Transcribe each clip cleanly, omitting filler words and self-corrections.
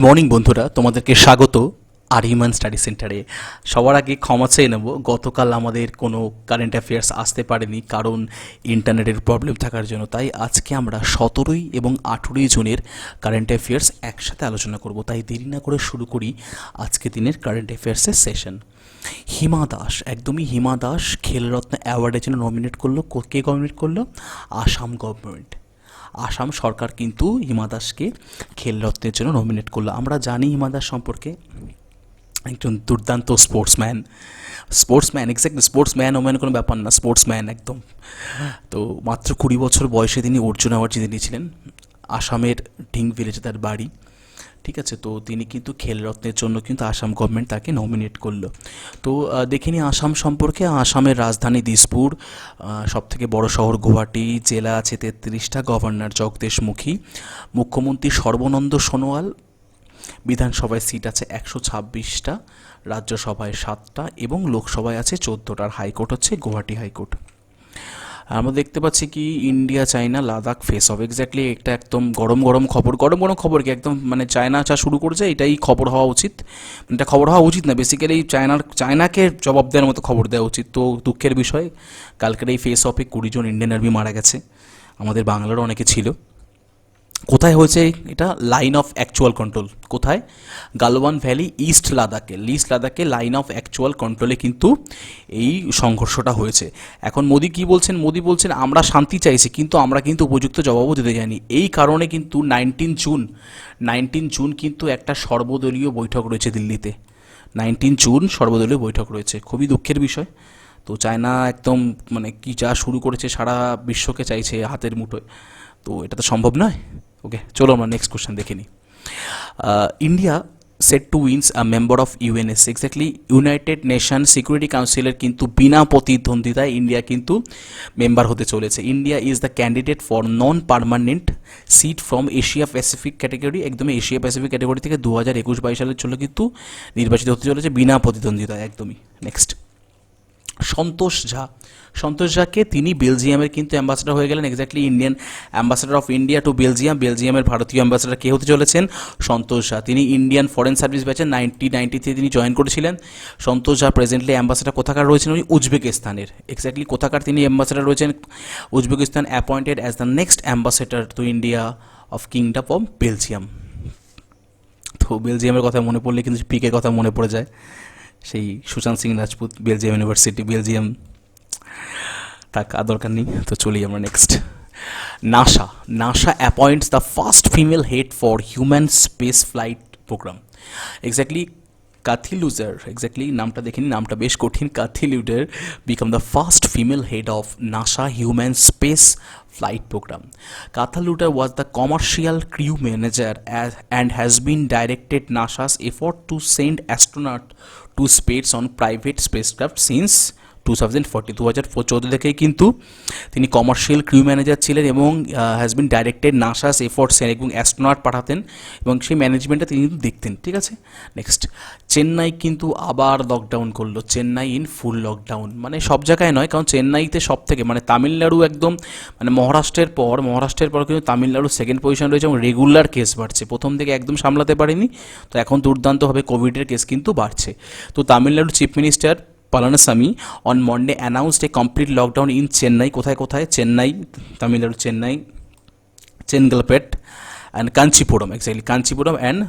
Morning বন্ধুরা, তোমাদেরকে স্বাগত আরিমান স্টাডি সেন্টারে। সবার আগে ক্ষমা চেয়ে নেব, গতকাল আমাদের কোনো কারেন্ট অ্যাফেয়ার্স আসতে পারেনি কারণ ইন্টারনেটের প্রবলেম থাকার জন্য। তাই আজকে আমরা 17 এবং 18 জুনের কারেন্ট অ্যাফেয়ার্স একসাথে আলোচনা করব। তাই দেরি না করে শুরু করি আজকে দিনের কারেন্ট অ্যাফেয়ার্সের সেশন। হিমা দাস, একদমই হিমা দাস খেলরত্ন অ্যাওয়ার্ডের জন্য নমিনেট করলো। কে নমিনেট করলো? আসাম গভর্নমেন্ট। আসাম সরকার কিন্তু হিমা দাসকে খেলরত্নের জন্য নমিনেট করলো। আমরা জানি হিমা দাস সম্পর্কে, একজন দুর্দান্ত স্পোর্টসম্যান এক্স্যাক্টলি স্পোর্টসম্যান ওম্যান কোনো ব্যাপার না, স্পোর্টসম্যান একদম। তো মাত্র 20 বছর বয়সে তিনি অর্জুন অ্যাওয়ার্ড জিতে নিয়েছিলেন। আসামের ঢিং ভিলেজে তার বাড়ি, ঠিক আছে। তো তিনি কিন্তু খেলরত্নের জন্য কিন্তু আসাম গভর্নমেন্ট তাকে নমিনেট করলো। তো দেখে নিই আসাম সম্পর্কে। আসামের রাজধানী দিসপুর, সবথেকে বড় শহর গুয়াহাটি, জেলা আছে 33টা, গভর্নর জগদীশ মুখী, মুখ্যমন্ত্রী সর্বানন্দ সোনোয়াল, বিধানসভায় সিট আছে 126টা, রাজ্যসভায় 7টা এবং লোকসভায় আছে 14টা। আর হাইকোর্ট হচ্ছে গুয়াহাটি হাইকোর্ট। আমরা দেখতে পাচ্ছি কি India China Ladakh face of, exactly একটা একদম গরম গরম খবর কি একদম, মানে চায়না চা শুরু করেছে, এটাই খবর হওয়া উচিত। এটা খবর হওয়া উচিত না, বেসিক্যালি চায়নাকে জবাব দেওয়ার মতো খবর দেওয়া উচিত। তো দুঃখের বিষয়, কালকের এই ফেস অফে 20 জন ইন্ডিয়ান আর্মি মারা গেছে, আমাদের বাংলারও অনেকে ছিল। কোথায় হয়েছে এটা? Line of actual control. কোথায়? গালওয়ান ভ্যালি, ইস্ট লাদাখে লাইন অফ অ্যাকচুয়াল কন্ট্রোলে কিন্তু এই সংঘর্ষটা হয়েছে। এখন মোদি কি বলছেন? মোদি বলছেন আমরা শান্তি চাইছি, কিন্তু আমরা কিন্তু উপযুক্ত জবাবও দিতে যাইনি। এই কারণে কিন্তু 19 জুন কিন্তু একটা সর্বদলীয় বৈঠক রয়েছে দিল্লিতে। 19 জুন সর্বদলীয় বৈঠক রয়েছে, খুবই দুঃখের বিষয়। তো চায়না একদম মানে কি যা শুরু করেছে, সারা বিশ্বকে চাইছে হাতের মুঠোয়। তো এটা তো সম্ভব নয়। ওকে, চলো আমরা নেক্সট কোশ্চেন দেখে নিই। India set to wins a member of UNS, exactly united nation security কাউন্সিলের কিন্তু বিনা প্রতিদ্বন্দ্বিতায় ইন্ডিয়া কিন্তু মেম্বার হতে চলেছে। India is the candidate for non permanent seat from Asia Pacific category, একদমই এশিয়া প্যাসিফিক ক্যাটাগরি থেকে 2021-22 সালের জন্য কিন্তু নির্বাচিত হতে চলেছে বিনা প্রতিদ্বন্দ্বিতায়, একদমই। নেক্সট, সন্তোষ ঝাকে, তিনি বেলজিয়ামের কিন্তু অ্যাম্বাসেডর হয়ে গেলেন, exactly Indian ambassador of India to বেলজিয়ামের ভারতীয় অ্যাম্বাসেডর কে হতে চলেছেন? সন্তোষ ঝা। তিনি ইন্ডিয়ান ফরেন সার্ভিস ব্যাচে 1993 তিনি জয়েন করেছিলেন। সন্তোষ ঝা প্রেজেন্টলি অ্যাম্বাসেডর কোথাকার রয়েছেন? উনি উজবেকিস্তানের, এক্স্যাক্টলি কোথাকার তিনি অ্যাম্বাসেডর রয়েছেন? Uzbekistan. Appointed as the next ambassador to India of kingdom of Belgium. তো বেলজিয়ামের কথা মনে পড়লে কিন্তু পিকের কথা মনে পড়ে যায়, সেই Sushant Singh Rajput, Belgium university, Belgium. থাক, আর দরকার নেই। তো চলি আমরা next. NASA appoints the first female head for human space flight program, exactly Kathy Lueders, exactly নামটা দেখিনি, নামটা বেশ কঠিন। Kathy Lueders become the first female head of NASA human space flight program. Katha Lutar was the commercial crew manager and has been directed NASA's effort to send astronaut to space on private spacecraft since 2014 থেকেই কিন্তু তিনি commercial crew manager ছিলেন এবং has been directed নাসাস efforts এবং astronaut পাঠাতেন এবং সেই ম্যানেজমেন্টটা তিনি কিন্তু দেখতেন, ঠিক আছে। নেক্সট, চেন্নাই কিন্তু আবার লকডাউন করলো। চেন্নাই ইন ফুল লকডাউন, মানে সব জায়গায় নয়, কারণ চেন্নাইতে সব থেকে মানে তামিলনাড়ু একদম, মানে মহারাষ্ট্রের পর কিন্তু তামিলনাড়ু সেকেন্ড পজিশন রয়েছে এবং রেগুলার কেস বাড়ছে। প্রথম থেকে একদম সামলাতে পারেনি, তো এখন দুর্দান্তভাবে কোভিডের কেস কিন্তু বাড়ছে। তো Tamil Nadu chief minister Palaniswami on Monday announced a complete lockdown in Chennai, কোথায়? Chennai, Tamil Nadu Chennai, Chengalpattu and Kanchipuram, exactly Kanchipuram and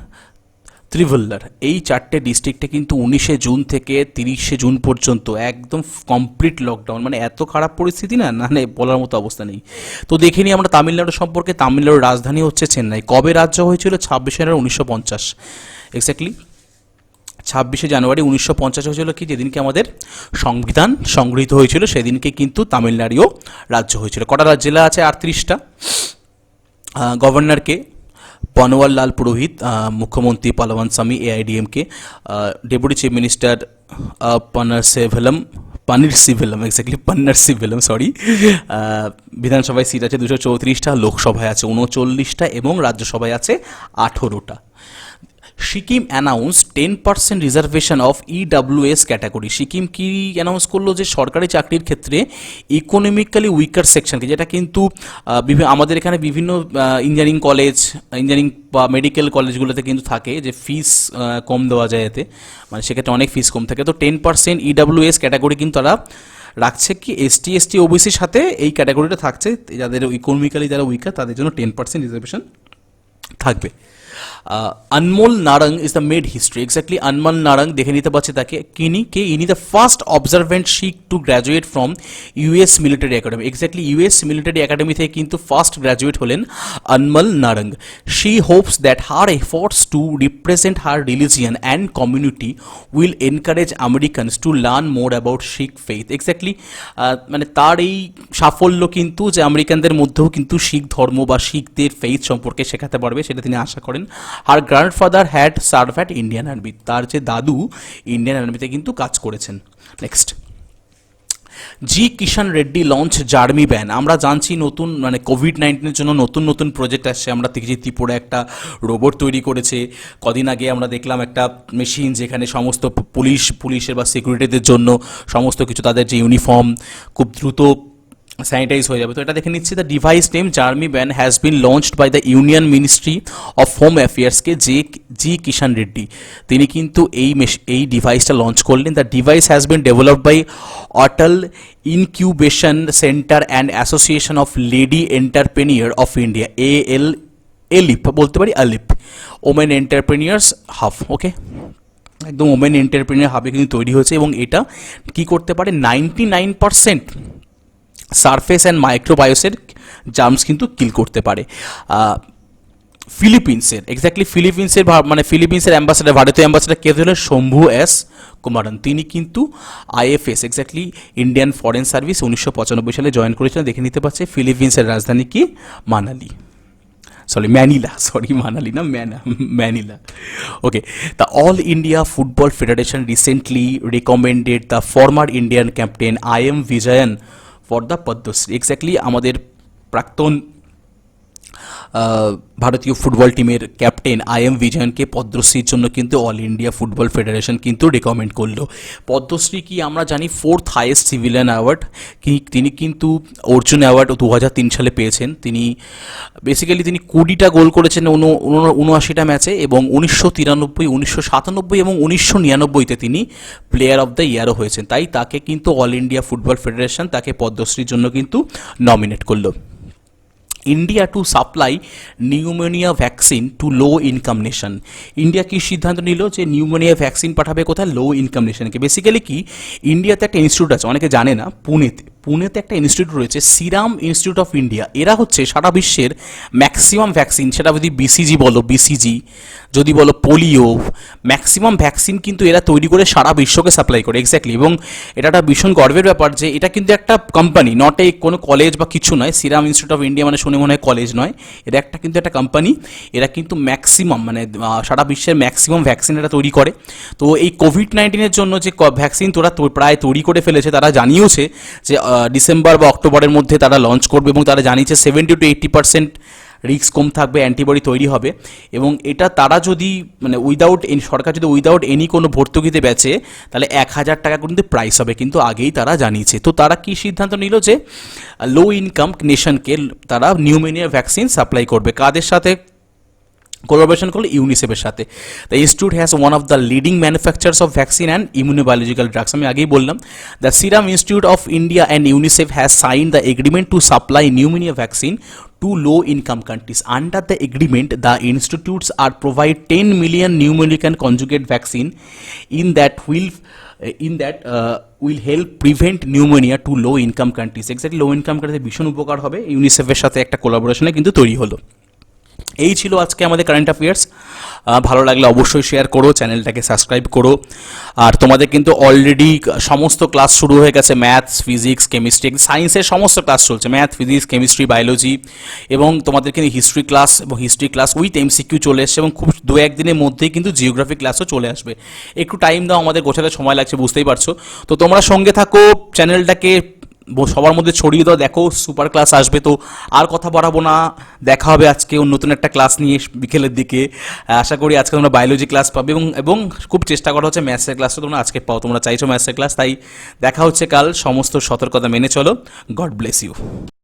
Tiruvallur, এই 4টে ডিস্ট্রিক্টে কিন্তু 19শে জুন থেকে 30শে জুন পর্যন্ত একদম কমপ্লিট লকডাউন। মানে এত খারাপ পরিস্থিতি না, মানে বলার মতো অবস্থা নেই। তো দেখে নিই আমরা তামিলনাড়ু সম্পর্কে। তামিলনাড়ুর রাজধানী হচ্ছে চেন্নাই। কবে রাজ্য হয়েছিল? 26 জানুয়ারি 1950, এক্স্যাক্টলি 26শে জানুয়ারি 1950 হয়েছিল কি, যেদিনকে আমাদের সংবিধান সংগৃহীত হয়েছিল সেদিনকে কিন্তু তামিলনাড়ুও রাজ্য হয়েছিল। কটা জেলা আছে? 38টা। গভর্নরকে বনওয়াল লাল পুরোহিত, মুখ্যমন্ত্রী Palaniswami AIDMK, deputy chief minister Panneerselvam, exactly Panneerselvam, sorry. বিধানসভায় সিট আছে 234টা, লোকসভায় আছে 39টা এবং রাজ্যসভায় আছে 18টা। Sikkim announce 10% reservation of EWS category. Sikkim কি অ্যানাউন্স করলো যে সরকারি চাকরির ক্ষেত্রে ইকোনমিক্যালি উইকার সেকশনকে, যেটা কিন্তু আমাদের এখানে বিভিন্ন ইঞ্জিনিয়ারিং কলেজ, ইঞ্জিনিয়ারিং বা মেডিকেল কলেজগুলোতে কিন্তু থাকে যে ফিস কম দেওয়া যায় এতে, মানে সেক্ষেত্রে অনেক ফিস কম থাকে। তো 10% ইডাব্লিউএস ক্যাটাগরি কিন্তু তারা রাখছে কি এসটি ওবিসির সাথে এই ক্যাটাগরিটা থাকছে, যাদের ইকোনমিক্যালি যারা উইকার তাদের জন্য 10% রিজার্ভেশন থাকবে। Anmol Narang is the made history. Exactly Anmol Narang দেখে নিতে পারছে তাকে, ইনি the first observant Sikh to graduate from US military academy. Exactly US military academy থেকে কিন্তু ফার্স্ট গ্র্যাজুয়েট হলেন Anmol Narang. She hopes that her efforts to represent her religion and community will encourage Americans to learn more about Sikh faith. Exactly মানে তার এই সাফল্য কিন্তু যে আমেরিকানদের মধ্যেও কিন্তু শিখ ধর্ম বা শিখদের ফেইথ সম্পর্কে শেখাতে পারবে, সেটা তিনি আশা করেন। Her grandfather had serve at Indian army. তার যে দাদু ইন্ডিয়ান আর্মিতে কিন্তু কাজ করেছেন। Next, G Kishan Reddy launch GermiBan. আমরা জানছি নতুন মানে কোভিড-19 জন্য নতুন নতুন প্রজেক্ট আসছে। আমরা দেখছি ত্রিপুরা একটা রোবট তৈরি করেছে, কদিন আগে আমরা দেখলাম একটা মেশিন যেখানে সমস্ত পুলিশের বা সিকিউরিটিদের জন্য সমস্ত কিছু তাদের যে ইউনিফর্ম খুব দ্রুত স্যানিটাইজ হয়ে যাবে। তো এটা দেখে নিচ্ছি, the device name GermiBan has been launched by the union ministry of home অ্যাফেয়ার্সকে জি কিষাণ রেড্ডি তিনি কিন্তু এই ডিভাইসটা লঞ্চ করলেন। The device has been developed by Atal incubation centre and association of lady entrepreneur of India, ALEAP বলতে পারি, আলিপ women এন্টারপ্রেনিয়ার্স hub. ওকে, একদম women entrepreneur হাবে কিন্তু তৈরি হয়েছে এবং এটা কি করতে পারে 99% সারফেস অ্যান্ড মাইক্রোবায়োসের জার্মস কিন্তু কিল করতে পারে। ফিলিপিন্সের ফিলিপিন্সের অ্যাম্বাসেডার, ভারতীয় অ্যাম্বাসেডার কে হলেন শম্ভু এস কুমারন। তিনি কিন্তু আইএফএস ইন্ডিয়ান ফরেন সার্ভিস 1995 সালে জয়েন করেছিলেন। দেখে নিতে পারছে ফিলিপিন্সের রাজধানী কি Manila. Okay, the All India Football Federation recently recommended the former Indian captain I.M. Vijayan for the Padmashri. Exactly, আমাদের প্রাক্তন ভারতীয় ফুটবল টিমের ক্যাপ্টেন আই.এম. বিজয়নকে পদ্মশ্রীর জন্য কিন্তু অল ইন্ডিয়া ফুটবল ফেডারেশন কিন্তু রেকমেন্ড করলো। পদ্মশ্রী কি আমরা জানি 4th হাইয়েস্ট সিভিলিয়ান অ্যাওয়ার্ড, তিনি কিন্তু অর্জুন অ্যাওয়ার্ড 2003 সালে পেয়েছেন। তিনি 20টা গোল করেছেন 79টা ম্যাচে এবং 1993, 1997 এবং 1999-তে তিনি প্লেয়ার অফ দ্য ইয়ারও হয়েছেন। তাই তাকে কিন্তু অল ইন্ডিয়া ফুটবল ফেডারেশন তাকে পদ্মশ্রীর জন্য কিন্তু নমিনেট করলো। India to supply pneumonia vaccine to low income nation. India কি সিদ্ধান্ত নিল যে নিউমোনিয়া ভ্যাকসিন পাঠাবে কোথায়, লো ইনকাম নেশনকে। বেসিক্যালি কি, ইন্ডিয়াতে একটা ইনস্টিটিউট আছে, অনেকে জানে না, পুনেতে একটা ইনস্টিটিউট রয়েছে, সিরাম ইনস্টিটিউট অফ ইন্ডিয়া। এরা হচ্ছে সারা বিশ্বের ম্যাক্সিমাম ভ্যাকসিন, সেটা যদি বিসিজি যদি বলো পোলিও, ম্যাক্সিমাম ভ্যাকসিন কিন্তু এরা তৈরি করে সারা বিশ্বকে সাপ্লাই করে। এক্স্যাক্টলি, এবং এটা একটা ভীষণ গর্বের ব্যাপার যে এটা কিন্তু একটা কোম্পানি, নট কোনো কলেজ বা কিছু নয়। সিরাম ইনস্টিটিউট অফ ইন্ডিয়া মানে শুনে মনে হয় কলেজ নয়, এটা কিন্তু একটা কোম্পানি। এরা কিন্তু ম্যাক্সিমাম মানে সারা বিশ্বের ম্যাক্সিমাম ভ্যাকসিন এরা তৈরি করে। তো এই কোভিড-19 জন্য যে ভ্যাকসিন প্রায় তৈরি করে ফেলেছে, তারা জানিয়েছে যে ডিসেম্বর বা অক্টোবরের মধ্যে তারা লঞ্চ করবে এবং তারা জানিয়েছে 70 to 80% রিস্ক কম থাকবে, অ্যান্টিবডি তৈরি হবে। এবং এটা তারা যদি মানে সরকার যদি উইদাউট এনি কোনো ভর্তুকিতে বেচে তাহলে 1000 টাকা কিন্তু প্রাইস হবে, কিন্তু আগেই তারা জানিয়েছে। তো তারা কি সিদ্ধান্ত নিল যে লো ইনকাম নেশনকে তারা নিউমোনিয়া ভ্যাকসিন সাপ্লাই করবে। কাদের সাথে কোলাবোরেশন করলো? ইউনিসেফের সাথে। The institute has one of the leading manufacturers of vaccine and immunobiological drugs. আমি আগেই বললাম, the serum institute of India and UNICEF has sign the agreement to supply pneumonia vaccine to low-income countries. Under the agreement, the institutes are provide 10 million pneumococcal conjugate vaccine that will help prevent pneumonia to low-income countries. Exactly, low-income countries ভীষণ উপকার হবে। ইউনিসেফের সাথে একটা কোলাবোরেশনে কিন্তু তৈরি হলো। এই ছিল আজকে আমাদের কারেন্ট অ্যাফেয়ার্স। ভালো লাগলে অবশ্যই শেয়ার করো, চ্যানেলটাকে সাবস্ক্রাইব করো। আর তোমাদের কিন্তু অলরেডি সমস্ত ক্লাস শুরু হয়ে গেছে, ম্যাথস, ফিজিক্স, কেমিস্ট্রি, সায়েন্সের সমস্ত ক্লাস চলছে, ম্যাথ, ফিজিক্স, কেমিস্ট্রি, বায়োলজি, এবং তোমাদের কিন্তু হিস্ট্রি ক্লাস উইথ এমসিকিউ চলে এসছে, এবং খুব 2-1 দিনের মধ্যেই কিন্তু জিওগ্রাফি ক্লাসও চলে আসবে। একটু টাইম দাও, আমাদের গোছাতে সময় লাগছে, বুঝতেই পারছো। তো তোমরা সঙ্গে থাকো, চ্যানেলটাকে সবার মধ্যে ছড়িয়ে দাও। দেখো সুপার ক্লাস আসবে, তো আর কথা বাড়াবো না, দেখা হবে আজকে নতুন একটা ক্লাস নিয়ে বিকেলের দিকে। আশা করি আজকে তোমরা বায়োলজি ক্লাস পাবে এবং এবং খুব চেষ্টা করা হচ্ছে ম্যাথসের ক্লাসটা তোমরা আজকে পাও, তোমরা চাইছো ম্যাথসের ক্লাস, তাই দেখা হচ্ছে কাল। সমস্ত সতর্কতা মেনে চলো। God bless you.